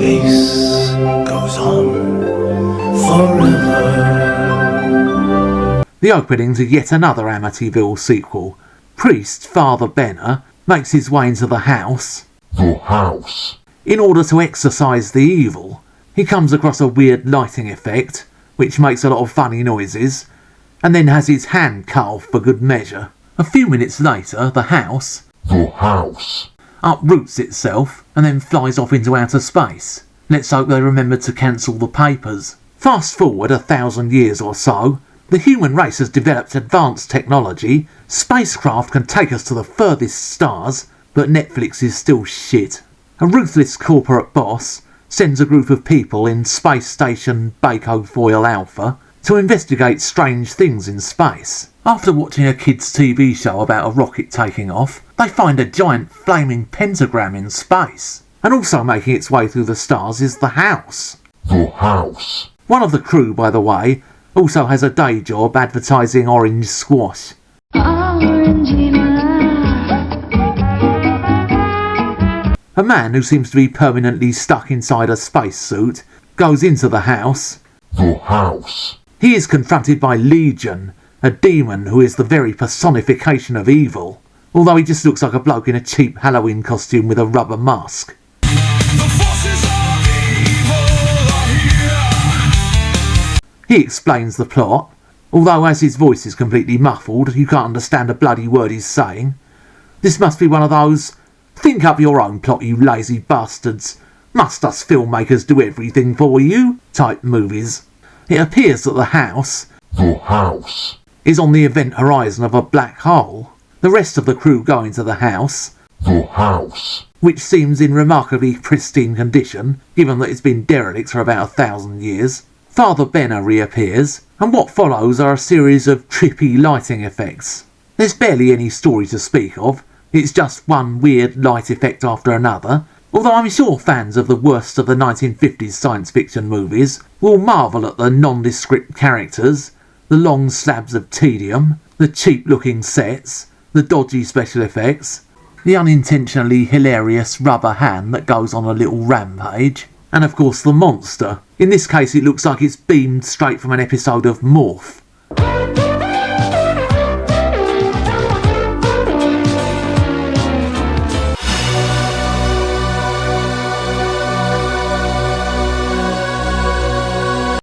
Space goes on forever. The opening to yet another Amityville sequel. Priest Father Benner makes his way into the house. The house. In order to exorcise the evil. He comes across a weird lighting effect, which makes a lot of funny noises, and then has his hand cut off for good measure. A few minutes later, the house uproots itself and then flies off into outer space. Let's hope they remember to cancel the papers. Fast forward 1,000 years or so, the human race has developed advanced technology, spacecraft can take us to the furthest stars, but Netflix is still shit. A ruthless corporate boss sends a group of people in Space Station Bakeofoil Alpha to investigate strange things in space. After watching a kids' TV show about a rocket taking off, they find a giant flaming pentagram in space. And also making its way through the stars is the house. The house. One of the crew, by the way, also has a day job advertising orange squash. A man who seems to be permanently stuck inside a spacesuit goes into the house. The house. He is confronted by Legion, a demon who is the very personification of evil, although he just looks like a bloke in a cheap Halloween costume with a rubber mask. He explains the plot, although as his voice is completely muffled, you can't understand a bloody word he's saying. This must be one of those, think up your own plot you lazy bastards, must us filmmakers do everything for you, type movies. It appears that the house is on the event horizon of a black hole. The rest of the crew go into the house, which seems in remarkably pristine condition, given that it's been derelict for about 1,000 years. Father Benner reappears, and what follows are a series of trippy lighting effects. There's barely any story to speak of, it's just one weird light effect after another, although I'm sure fans of the worst of the 1950s science fiction movies will marvel at the nondescript characters, the long slabs of tedium, the cheap looking sets, the dodgy special effects, the unintentionally hilarious rubber hand that goes on a little rampage, and of course the monster. In this case it looks like it's beamed straight from an episode of Morph.